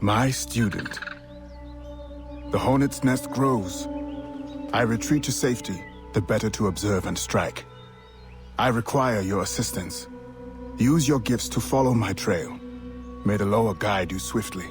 My student. The hornet's nest grows. I retreat to safety, the better to observe and strike. I require your assistance. Use your gifts to follow my trail. May the lower guide you swiftly.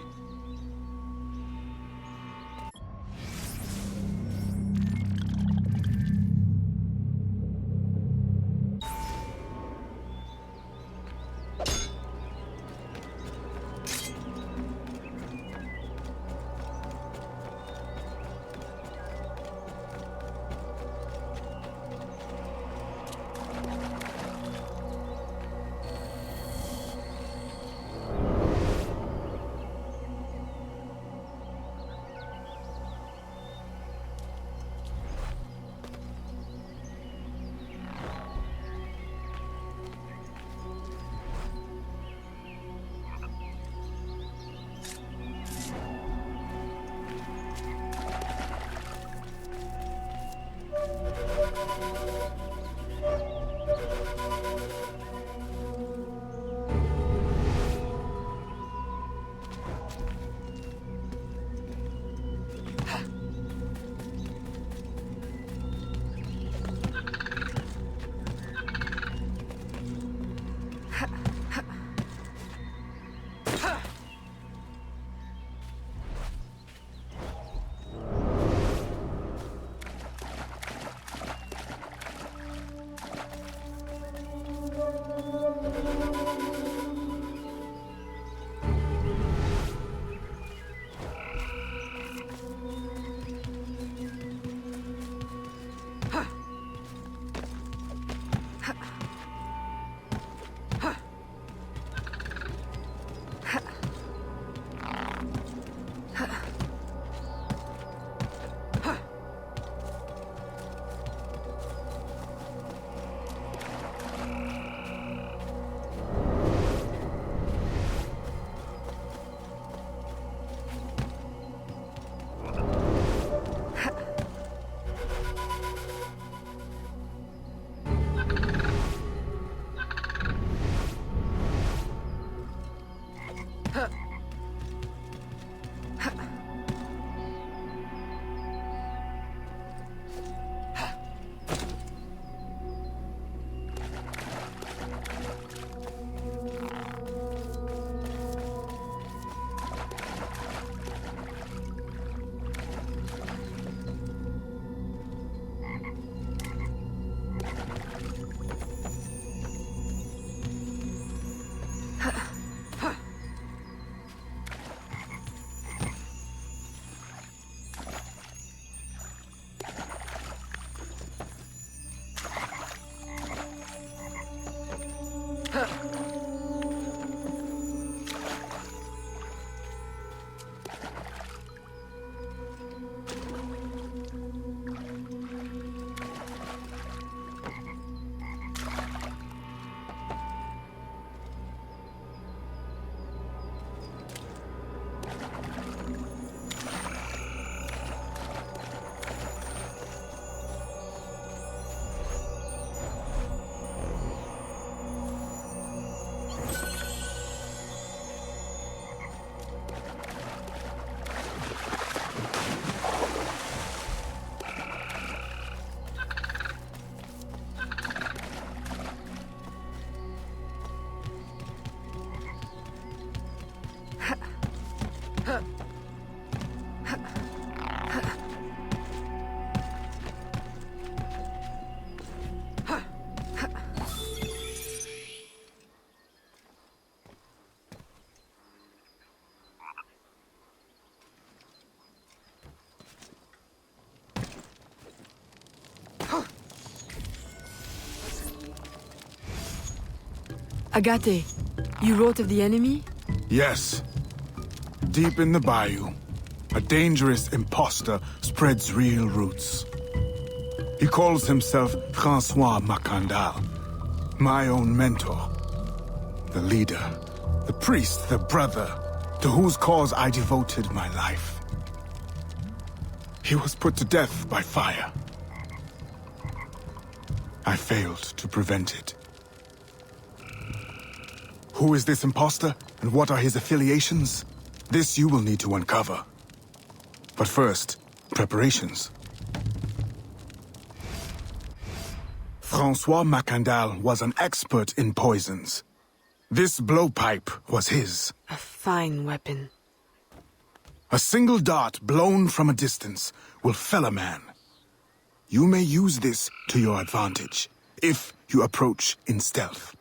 Agate, you wrote of the enemy? Yes. Deep in the bayou, a dangerous impostor spreads real roots. He calls himself Francois Macandal, my own mentor. The leader, the priest, the brother, to whose cause I devoted my life. He was put to death by fire. I failed to prevent it. Who is this impostor, and what are his affiliations? This you will need to uncover. But first, preparations. Francois Macandal was an expert in poisons. This blowpipe was his. A fine weapon. A single dart blown from a distance will fell a man. You may use this to your advantage, if you approach in stealth.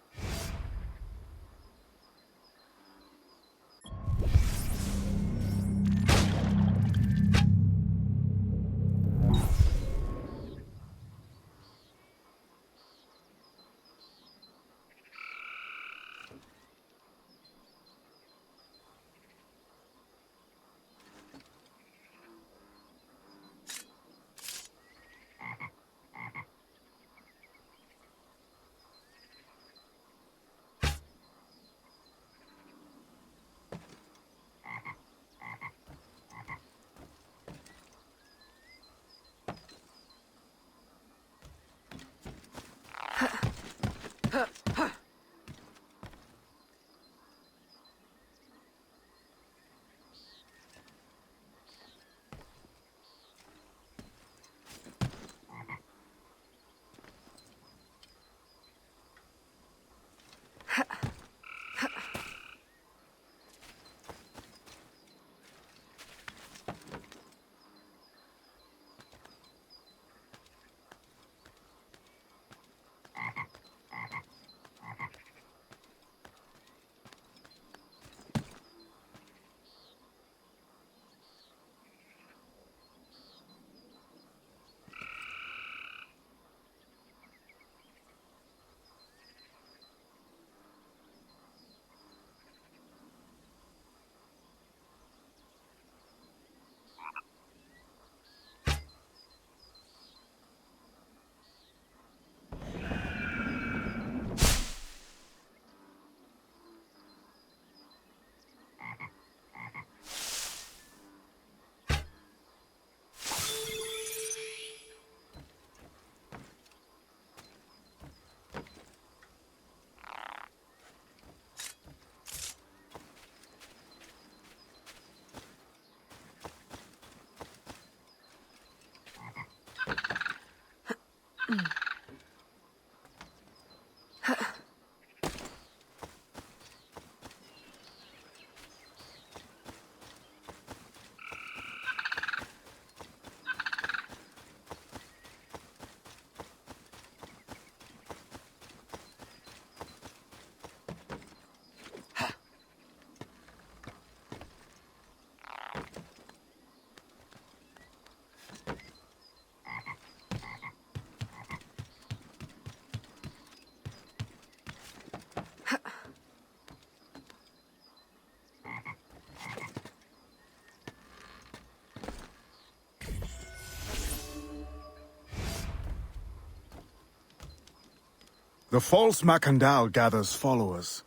The false Macandal gathers followers.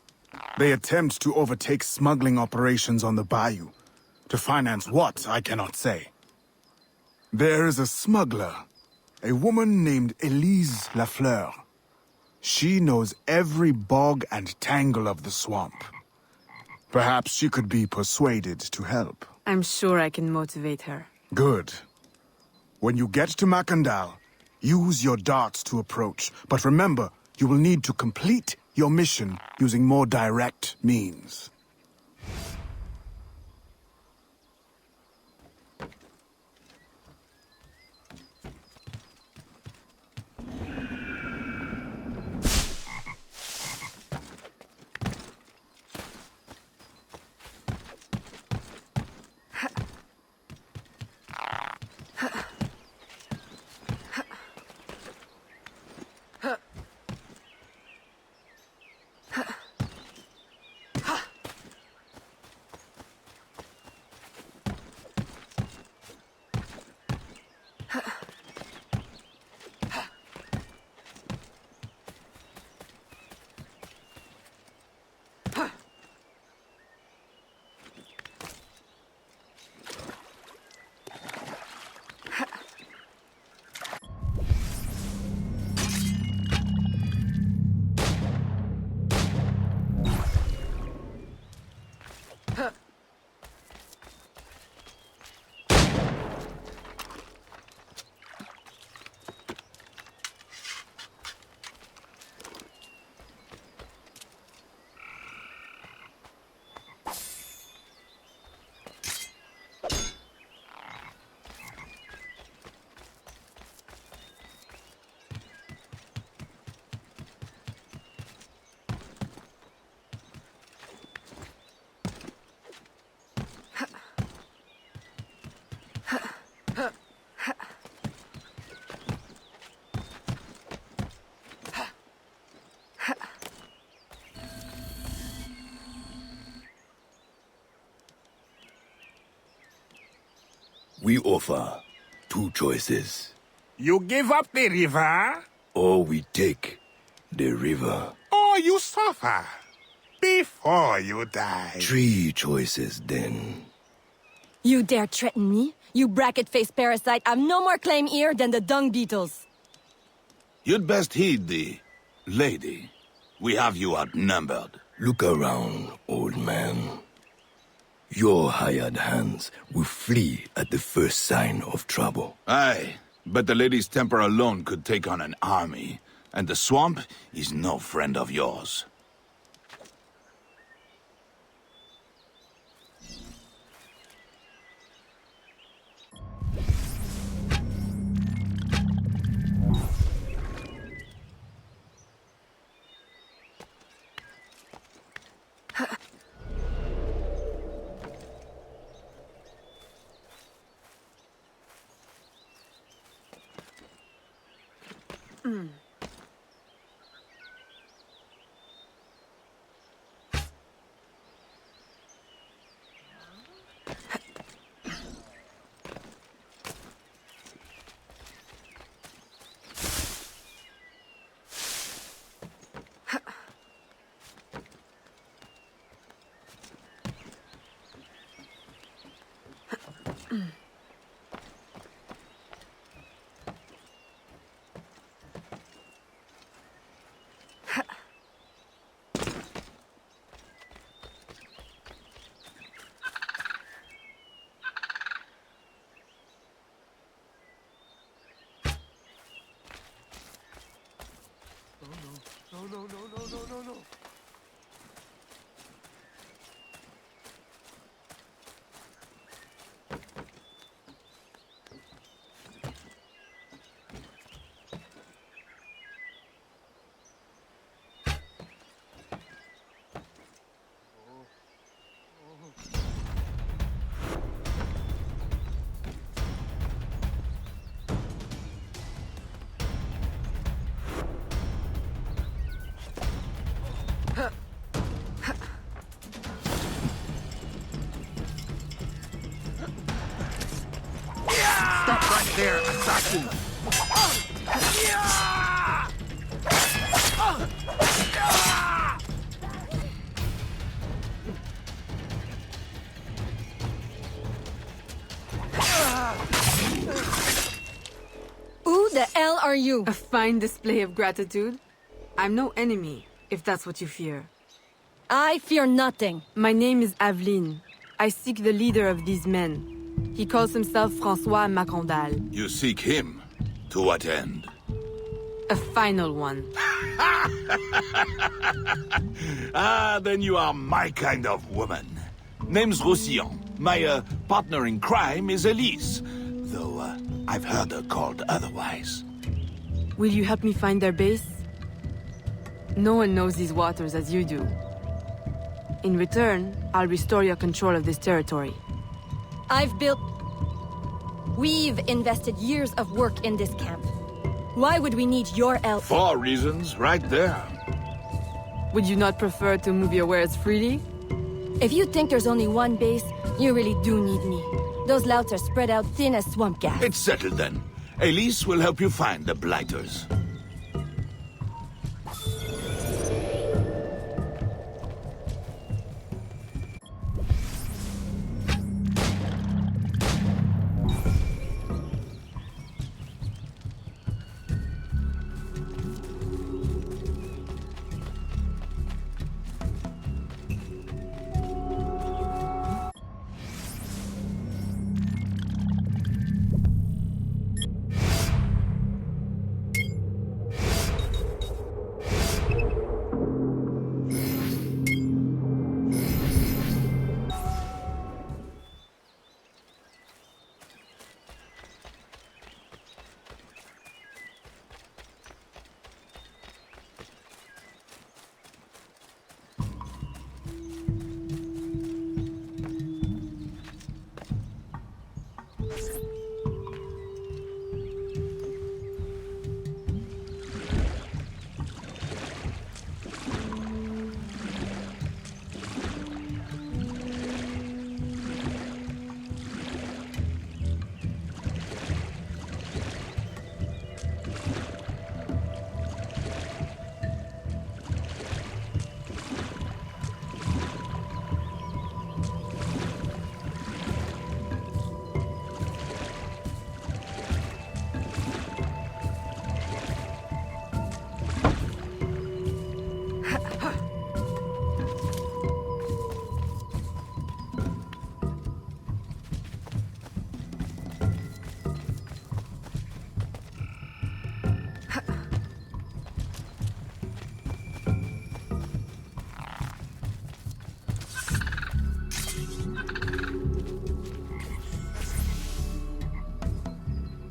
They attempt to overtake smuggling operations on the bayou. To finance what, I cannot say. There is a smuggler, a woman named Elise Lafleur. She knows every bog and tangle of the swamp. Perhaps she could be persuaded to help. I'm sure I can motivate her. Good. When you get to Macandal, use your darts to approach, but remember, you will need to complete your mission using more direct means. We offer two choices. You give up the river, Or we take the river. or you suffer before you die. Three choices then. You dare threaten me? You bracket-faced parasite, I've no more claim here than the dung beetles. You'd best heed the lady. We have you outnumbered. Look around, old man. Your hired hands will flee at the first sign of trouble. Aye, but the lady's temper alone could take on an army, and the swamp is no friend of yours. Stop right there, assassin! Who the hell are you? A fine display of gratitude. I'm no enemy, if that's what you fear. I fear nothing. My name is Aveline. I seek the leader of these men. He calls himself François Macandal. You seek him? To what end? A final one. Ah, then you are my kind of woman. Name's Roussillon. My partner in crime is Elise, though I've heard her called otherwise. Will you help me find their base? No one knows these waters as you do. In return, I'll restore your control of this territory. We've invested years of work in this camp. Why would we need your help? 4 reasons right there. Would you not prefer to move your wares freely? If you think there's only one base, you really do need me. Those louts are spread out thin as swamp gas. It's settled then. Elise will help you find the Blighters.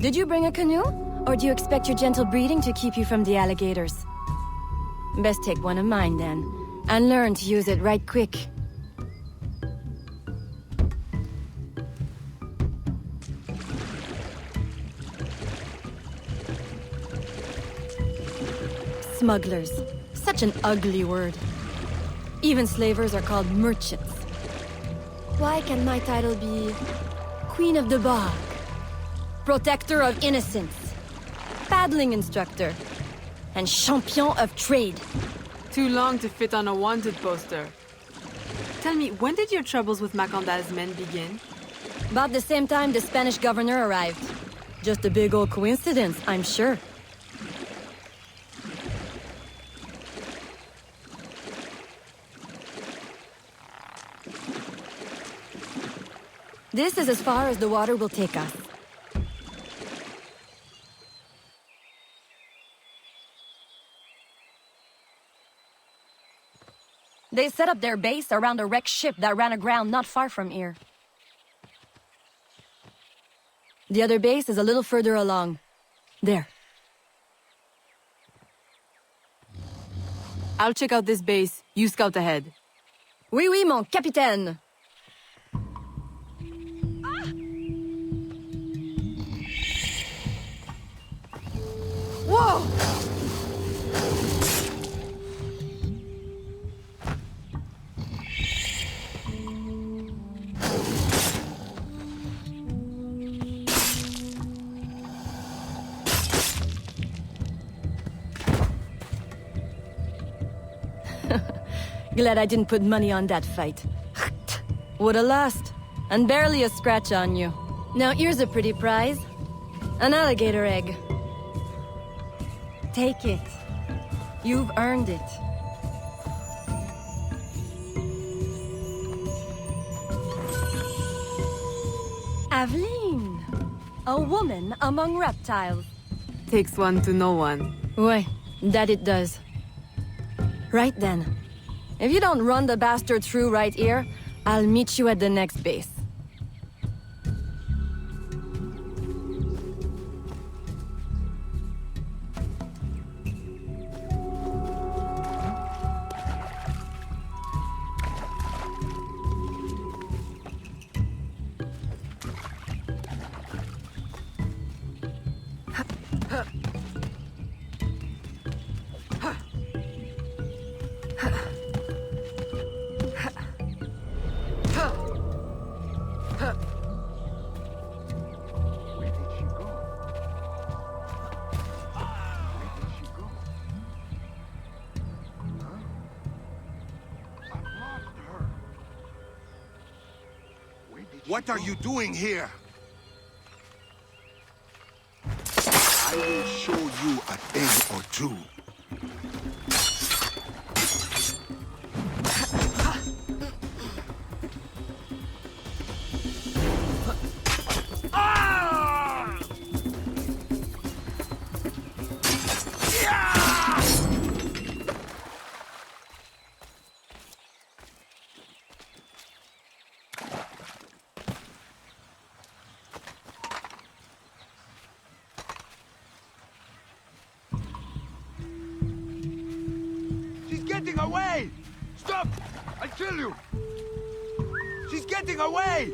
Did you bring a canoe? Or do you expect your gentle breeding to keep you from the alligators? Best take one of mine then, and learn to use it right quick. Smugglers. Such an ugly word. Even slavers are called merchants. Why can my title be Queen of the Bog, Protector of Innocence, Paddling Instructor, and Champion of Trade? Too long to fit on a wanted poster. Tell me, when did your troubles with Macandal's men begin? About the same time the Spanish governor arrived. Just a big old coincidence, I'm sure. This is as far as the water will take us. They set up their base around a wrecked ship that ran aground not far from here. The other base is a little further along. There. I'll check out this base. You scout ahead. Oui, oui, mon capitaine! Whoa! Glad I didn't put money on that fight. Would've lost. And barely a scratch on you. Now here's a pretty prize. An alligator egg. Take it. You've earned it. Aveline! A woman among reptiles. Takes one to know one. Ouais, that it does. Right then. If you don't run the bastard through right here, I'll meet you at the next base. What are you doing here? I will show you a thing or two. Getting away! Stop! I'll kill you! She's getting away!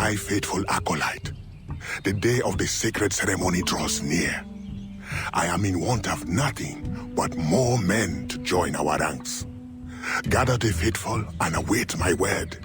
my faithful acolyte. The day of the sacred ceremony draws near. I am in want of nothing but more men to join our ranks. Gather the faithful and await my word.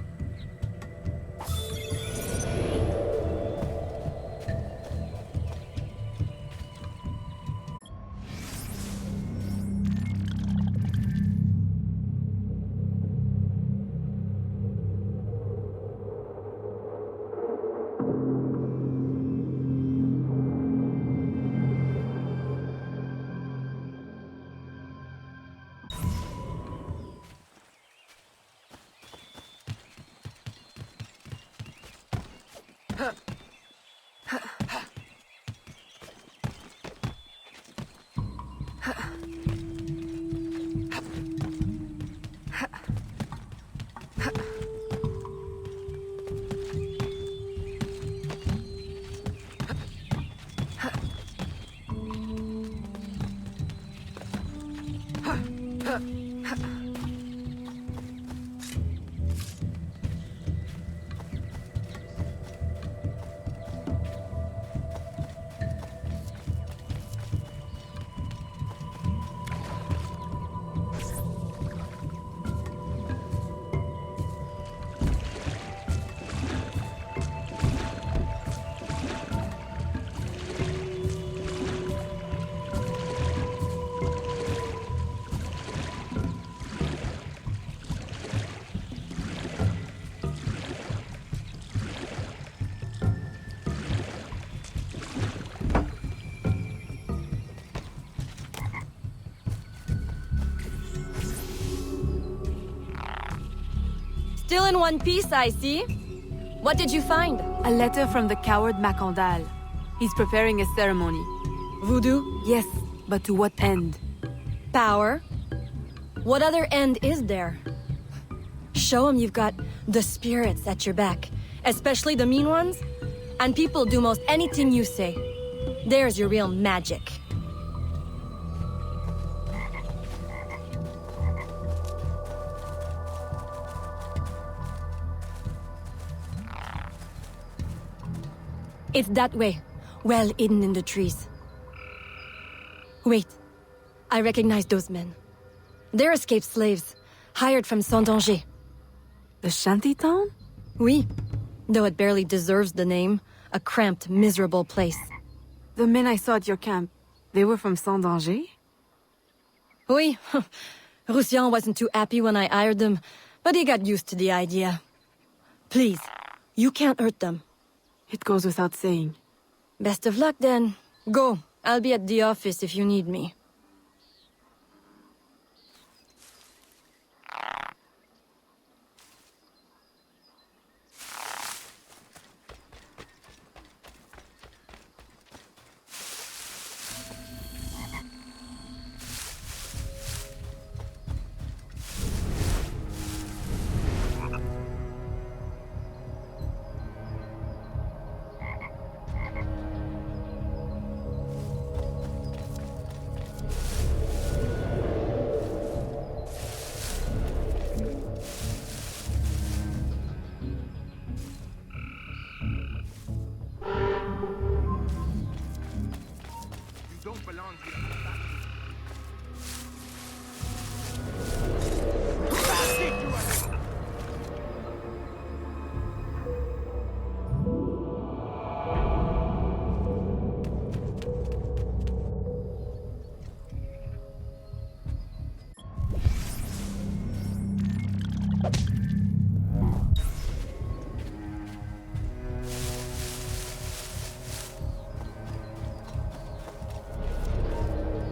Still in one piece, I see. What did you find? A letter from the coward Macandal. He's preparing a ceremony. Voodoo? Yes, but to what end? Power? What other end is there? Show him you've got the spirits at your back, especially the mean ones, and people do most anything you say. There's your real magic. It's that way, well hidden in the trees. Wait, I recognize those men. They're escaped slaves, hired from Saint-Danger. The shanty town? Oui, though it barely deserves the name, a cramped, miserable place. The men I saw at your camp, they were from Saint-Danger? Oui, Roussillon wasn't too happy when I hired them, but he got used to the idea. Please, you can't hurt them. It goes without saying. Best of luck then. Go. I'll be at the office if you need me.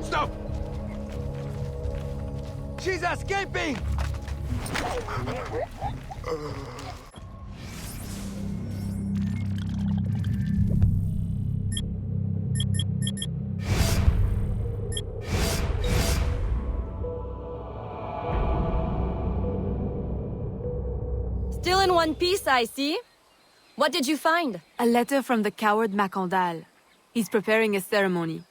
Stop! She's escaping! Still in one piece, I see. What did you find? A letter from the coward Macandal. He's preparing a ceremony.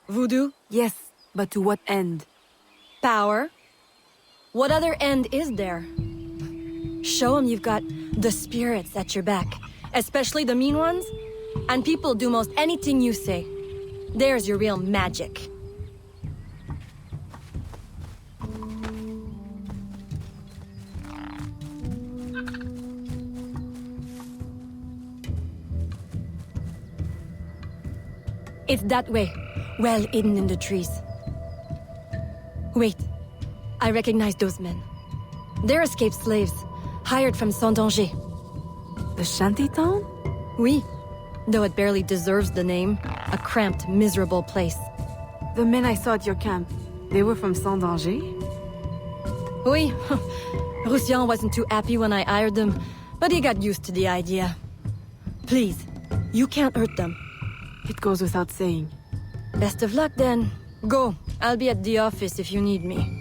Voodoo? Yes, but to what end? Power? What other end is there? Show him you've got the spirits at your back, especially the mean ones. And people do most anything you say. There's your real magic. It's that way, well hidden in the trees. Wait, I recognize those men. They're escaped slaves, hired from Saint-Danger. The shanty town? Oui, though it barely deserves the name. A cramped, miserable place. The men I saw at your camp, they were from Saint-Danger? Oui, Roussillon wasn't too happy when I hired them, but he got used to the idea. Please, you can't hurt them. It goes without saying. Best of luck then. Go, I'll be at the office if you need me.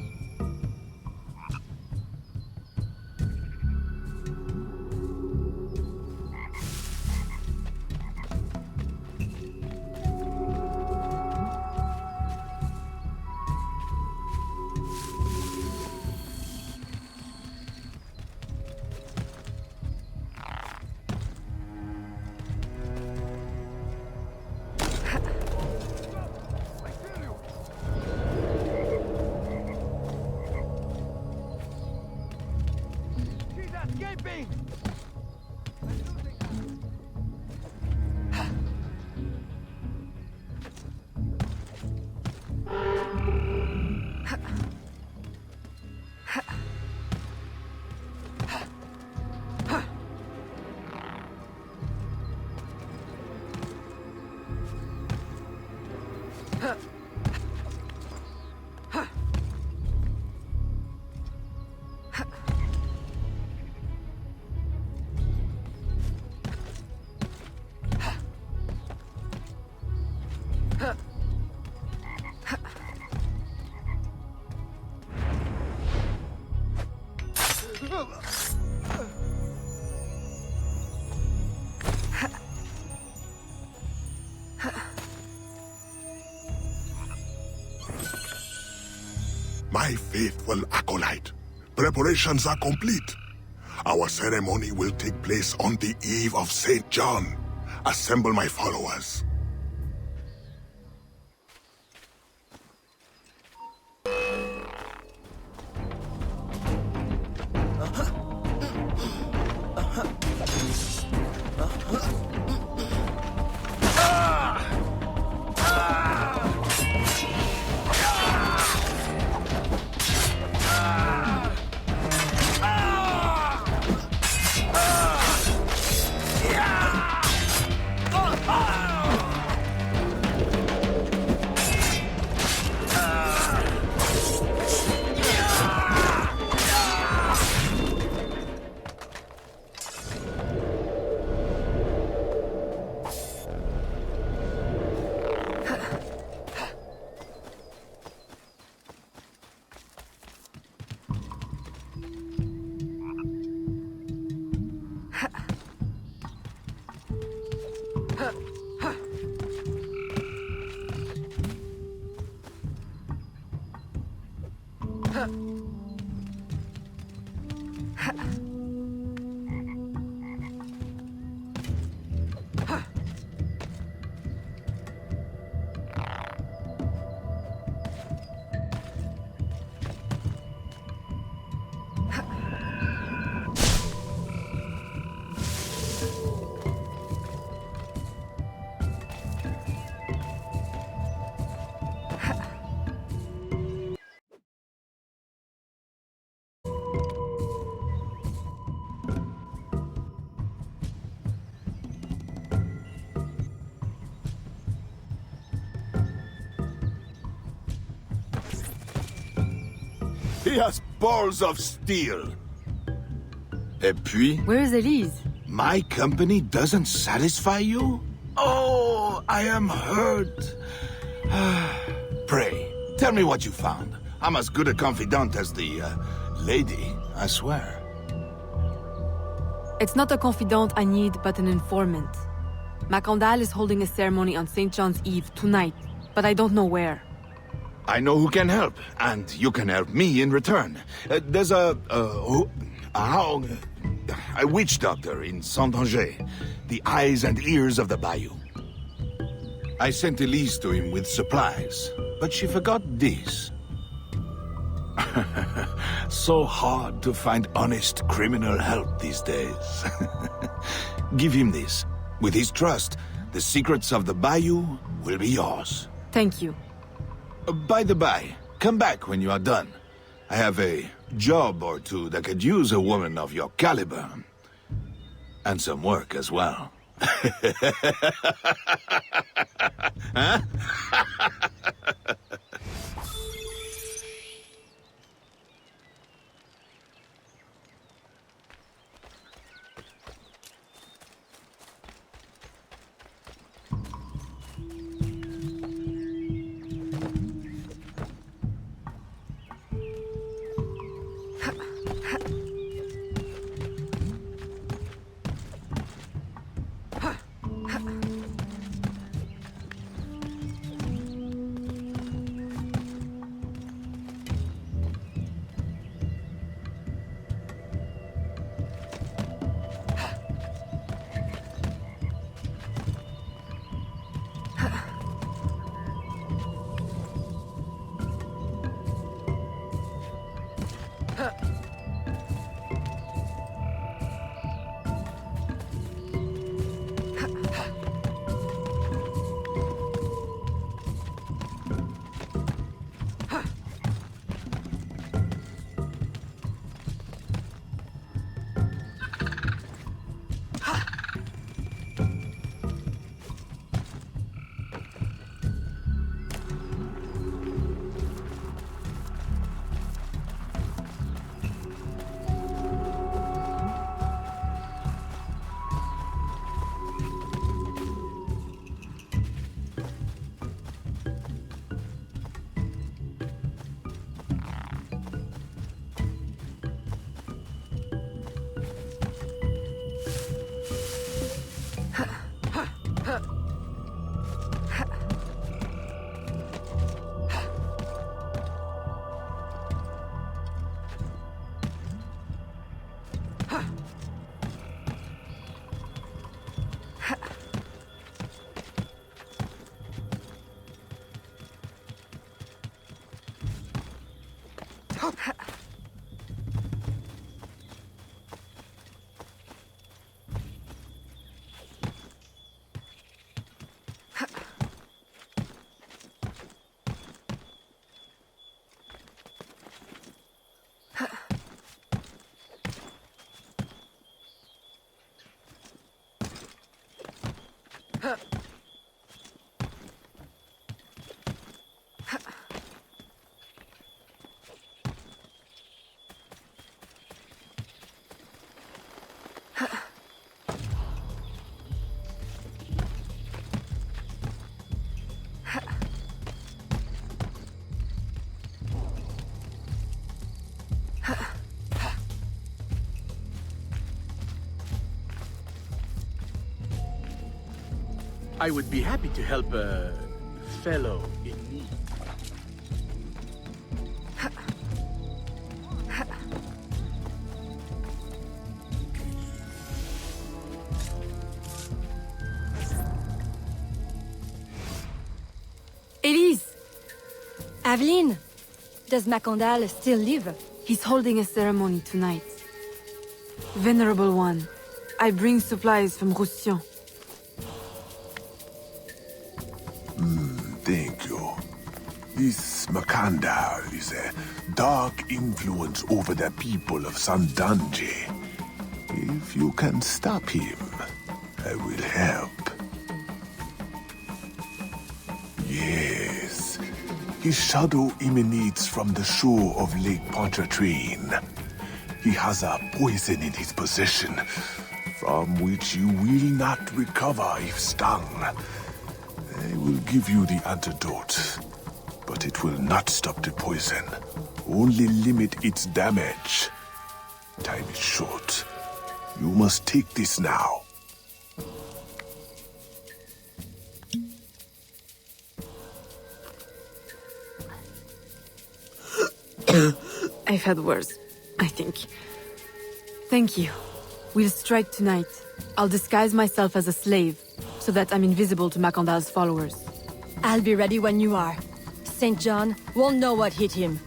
Escaping! My faithful acolyte, preparations are complete. Our ceremony will take place on the eve of St. John. Assemble my followers. He has balls of steel. Et puis, Where is Elise? my company doesn't satisfy you? Oh, I am hurt. Pray, tell me what you found. I'm as good a confidant as the, lady, I swear. It's not a confidant I need, but an informant. Macandal is holding a ceremony on St. John's Eve tonight, but I don't know where. I know who can help, and you can help me in return. There's a witch doctor in Saint-Danger. the eyes and ears of the bayou. I sent Elise to him with supplies, but she forgot this. So hard to find honest criminal help these days. Give him this. With his trust, the secrets of the bayou will be yours. Thank you. By the by, come back when you are done. I have a job or two that could use a woman of your caliber. And some work as well. Huh? I would be happy to help a fellow in need. Elise! Aveline! Does Macondal still live? He's holding a ceremony tonight. Venerable One, I bring supplies from Roussillon. Thank you. This Macondal is a dark influence over the people of Sandange. If you can stop him, I will help. Yes. His shadow emanates from the shore of Lake Pontchartrain. He has a poison in his possession, from which you will not recover if stung. I will give you the antidote, but it will not stop the poison, only limit its damage. Time is short. You must take this now. I've had worse, I think. Thank you. We'll strike tonight. I'll disguise myself as a slave, so that I'm invisible to Macandal's followers. I'll be ready when you are. St. John won't know what hit him.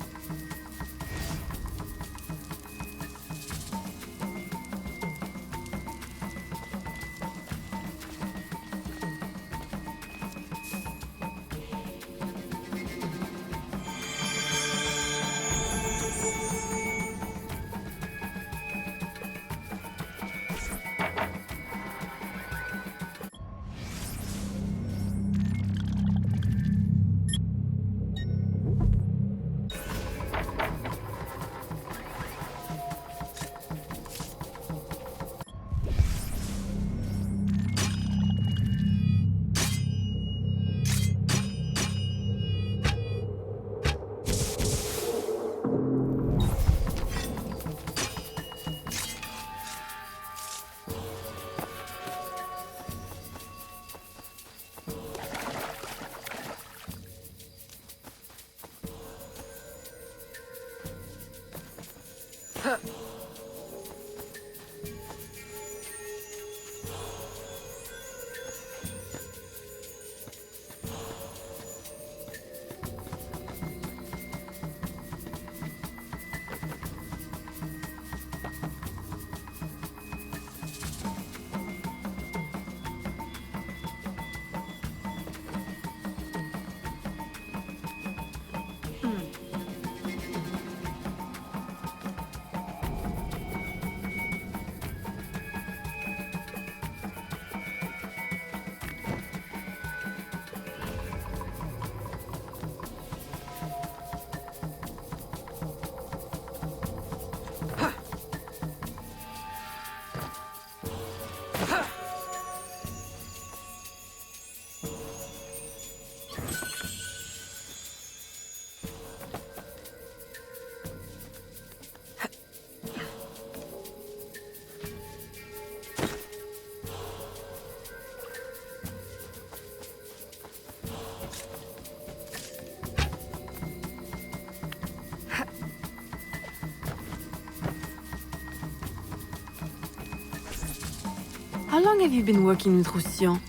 How long have you been working with Roussillon?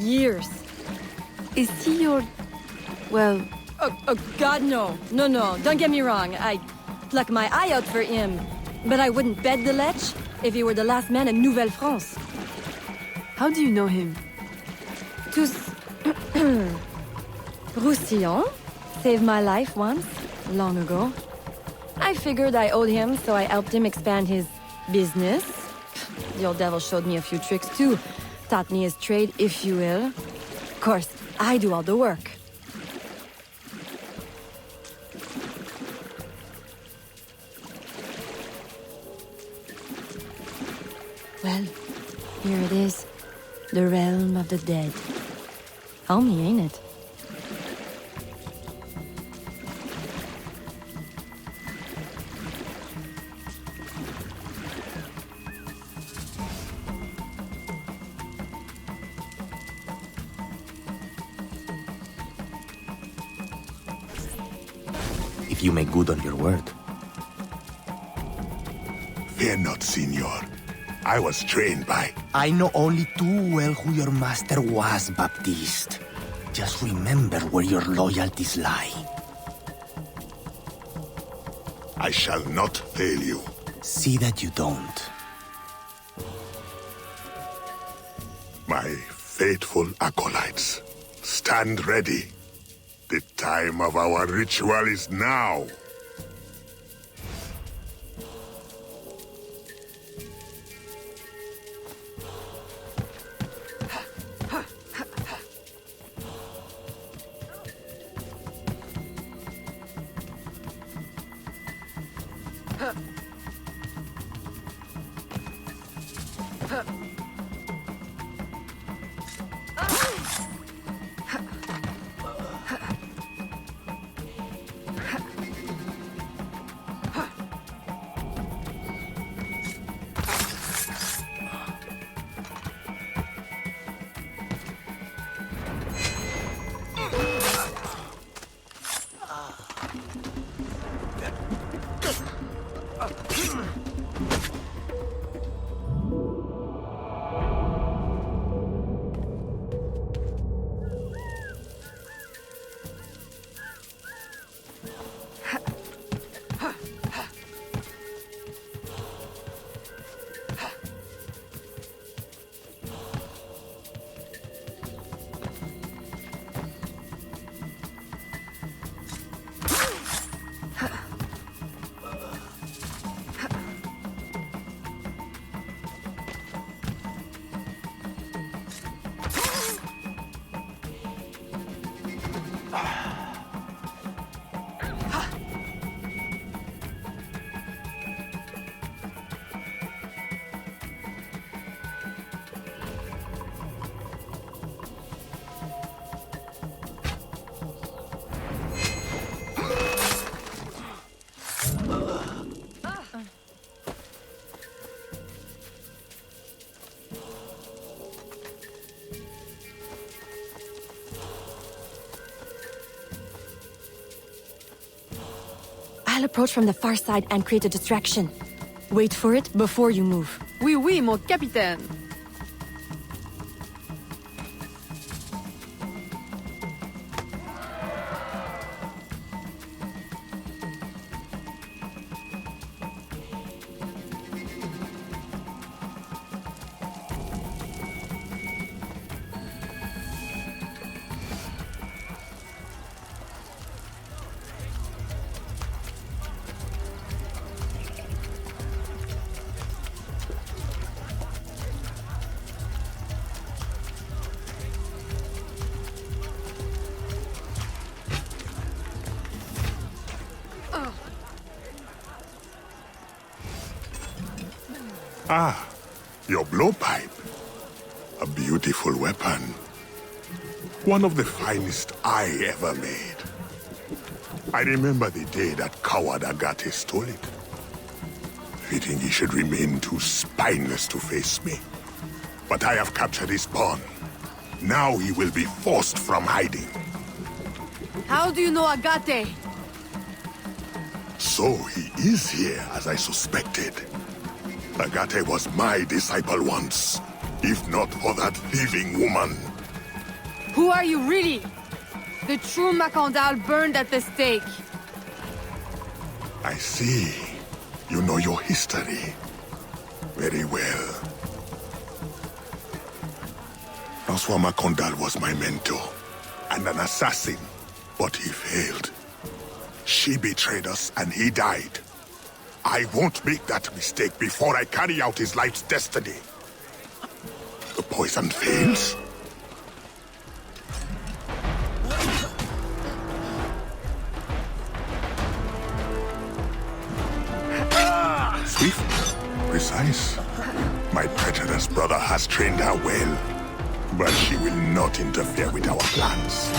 Years. Is he your... well... Oh, God, no. No, don't get me wrong. I'd pluck my eye out for him. But I wouldn't bet the Lech if he were the last man in Nouvelle France. How do you know him? Tous... Roussillon saved my life once, long ago. I figured I owed him, so I helped him expand his business. The old devil showed me a few tricks, too. Taught me his trade, if you will. Of course, I do all the work. Well, here it is. The realm of the dead. Homey, ain't it? If you make good on your word. Fear not, Signor. I was trained by... I know only too well who your master was, Baptiste. Just remember where your loyalties lie. I shall not fail you. See that you don't. My faithful acolytes, stand ready. The time of our ritual is now. approach from the far side and create a distraction. Wait for it before you move. Oui, oui, mon capitaine. Ah, your blowpipe. A beautiful weapon. One of the finest I ever made. I remember the day that coward Agate stole it. Fitting he should remain too spineless to face me. But I have captured his pawn. Now he will be forced from hiding. How do you know Agate? So he is here, as I suspected. Agate was my disciple once, if not for that thieving woman. Who are you really? The true Macandal burned at the stake. I see. You know your history. Very well. Francois Macandal was my mentor, and an assassin, but he failed. She betrayed us, and he died. I won't make that mistake before I carry out his life's destiny. The poison fails? Swift, precise. My treacherous brother has trained her well, but she will not interfere with our plans.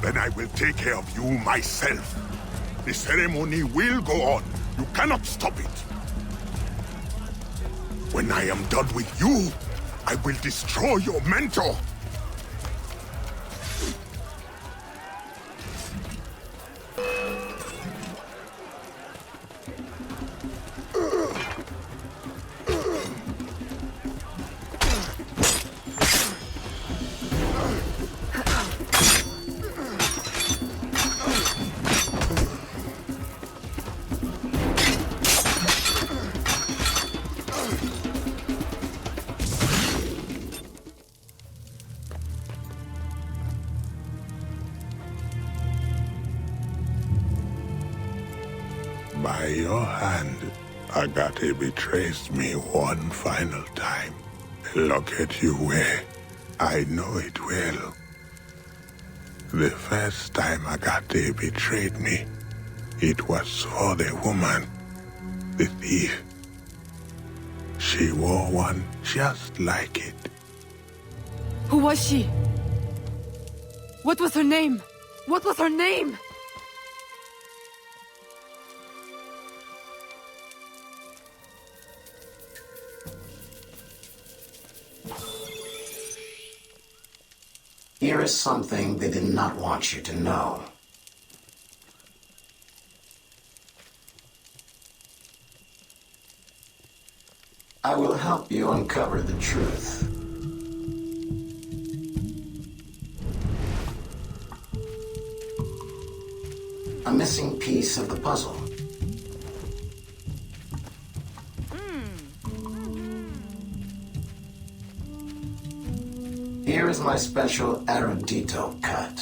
Then I will take care of you myself. The ceremony will go on. You cannot stop it. When I am done with you, I will destroy your mentor. By your hand, Agate betrays me one final time. The locket you wear, I know it well. The first time Agate betrayed me, it was for the woman, the thief. She wore one just like it. Who was she? What was her name? What was her name? Here is something they did not want you to know. I will help you uncover the truth. A missing piece of the puzzle. Here is my special Erudito cut.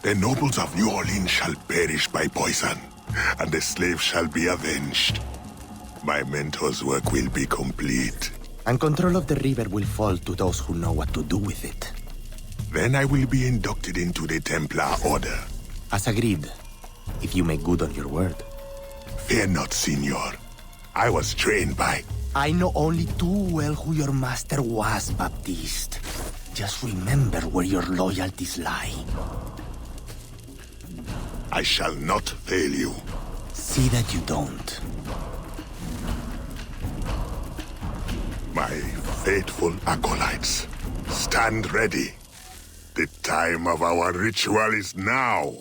The nobles of New Orleans shall perish by poison, and the slaves shall be avenged. My mentor's work will be complete. And control of the river will fall to those who know what to do with it. Then I will be inducted into the Templar Order. As agreed, if you make good on your word. Fear not, Signor. I was trained by... I know only too well who your master was, Baptiste. Just remember where your loyalties lie. I shall not fail you. See that you don't. My faithful acolytes, stand ready. The time of our ritual is now.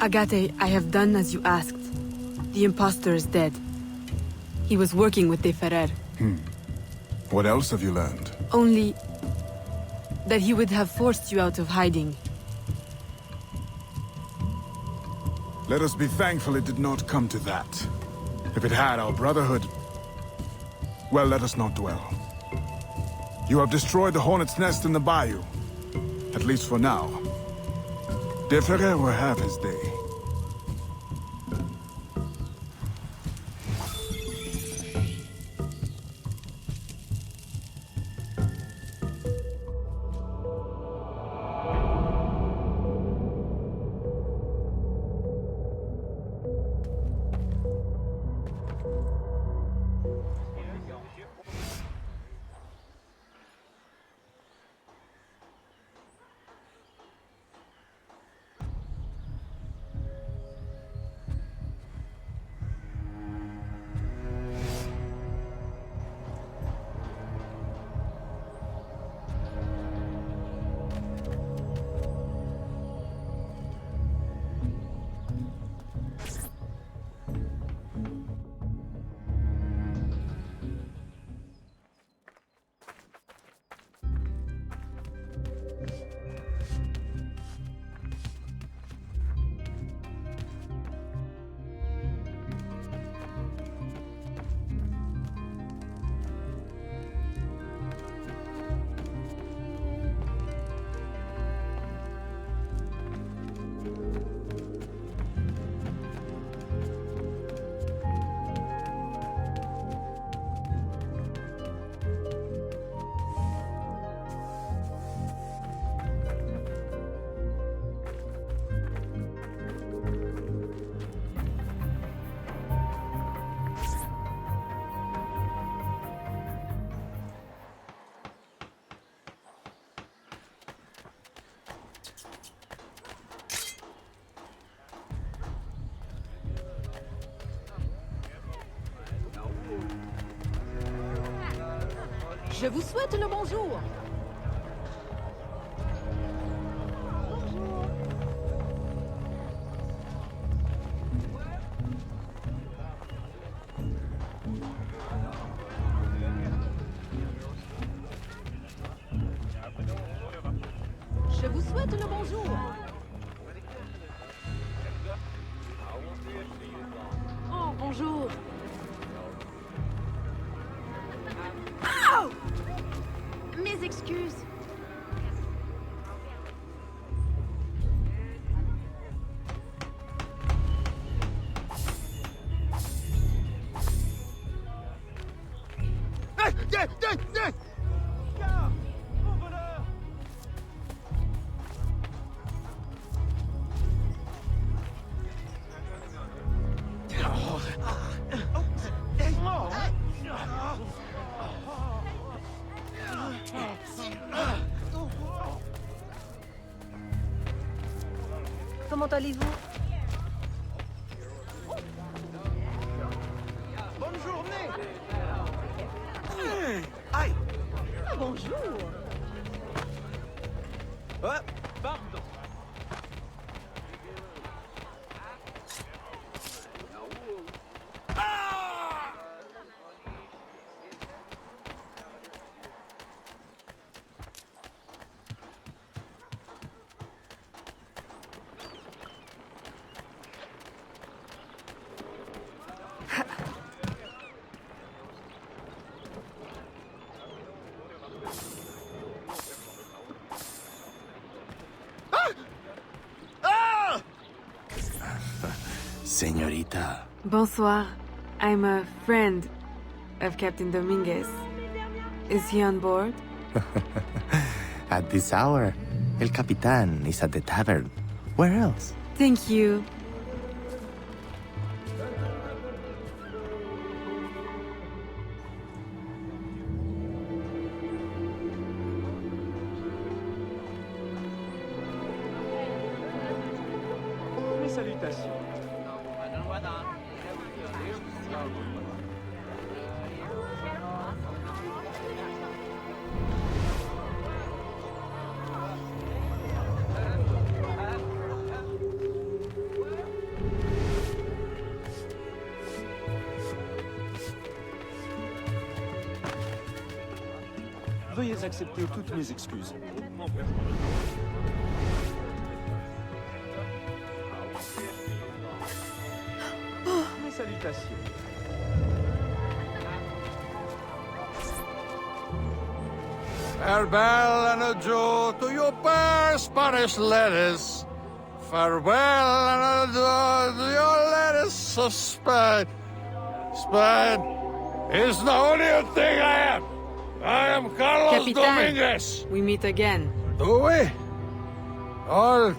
Agate, I have done as you asked. The impostor is dead. He was working with De Ferrer. What else have you learned? Only that he would have forced you out of hiding. Let us be thankful it did not come to that. If it had, our brotherhood... Well, let us not dwell. You have destroyed the hornet's nest in the bayou. At least for now. De Ferrer will have his day. Je vous souhaite le bonjour. Je vous souhaite le bonjour. Oh, bonjour. Mes excuses. Comment allez-vous? Bonne journée. Aïe. Ah, bonjour. Pardon. Señorita. Bonsoir. I'm a friend of Captain Dominguez. Is he on board? At this hour, El Capitan is at the tavern. Where else? Thank you. Mes salutations. Veuillez accepter toutes mes excuses. Mes salutations. Farewell and adieu to your fair Spanish ladies. Farewell and adieu to your ladies of Spain. Spain is the only thing I am. I am Carlos Capitan, Dominguez. we meet again. Do we? All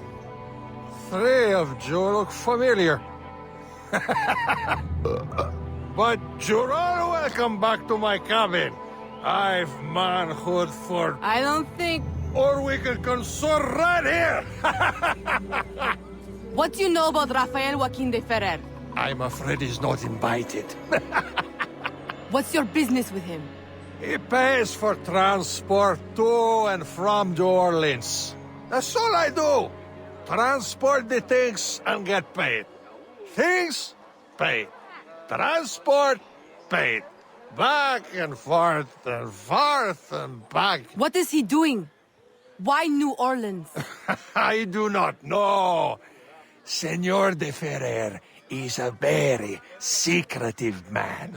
three of you look familiar. But you're all welcome back to my cabin. I've manhood for... I don't think... Or we can consort right here! What do you know about Rafael Joaquin de Ferrer? I'm afraid he's not invited. What's your business with him? He pays for transport to and from New Orleans. That's all I do. Transport the things and get paid. Things, paid. Transport, paid. Back and forth and back. What is he doing? Why New Orleans? I do not know. Senor de Ferrer is a very secretive man.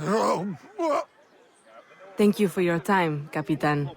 Thank you for your time, Capitan.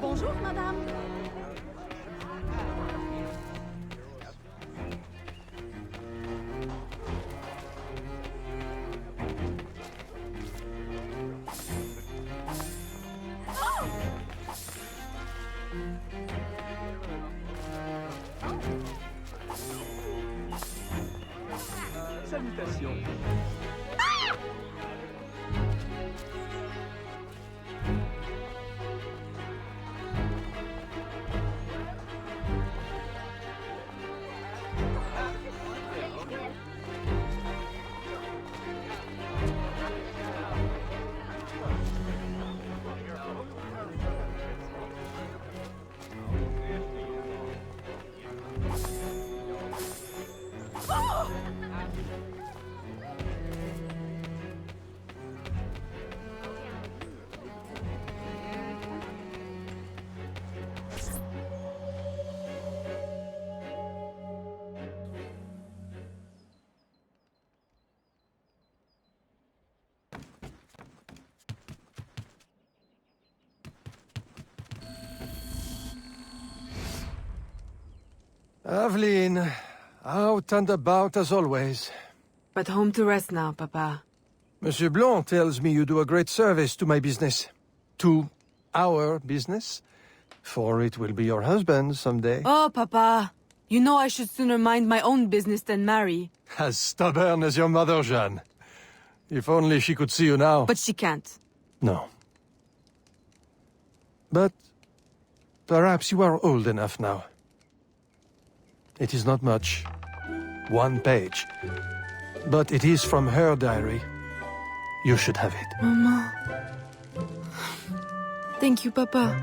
Bonjour, madame. Salutations. Aveline, out and about as always. But home to rest now, Papa. Monsieur Blanc tells me you do a great service to my business. To our business. For it will be your husband someday. Oh, Papa. You know I should sooner mind my own business than marry. As stubborn as your mother, Jeanne. If only she could see you now. But she can't. No. But perhaps you are old enough now. It is not much. 1 page. But it is from her diary. You should have it. Mama. Thank you, Papa.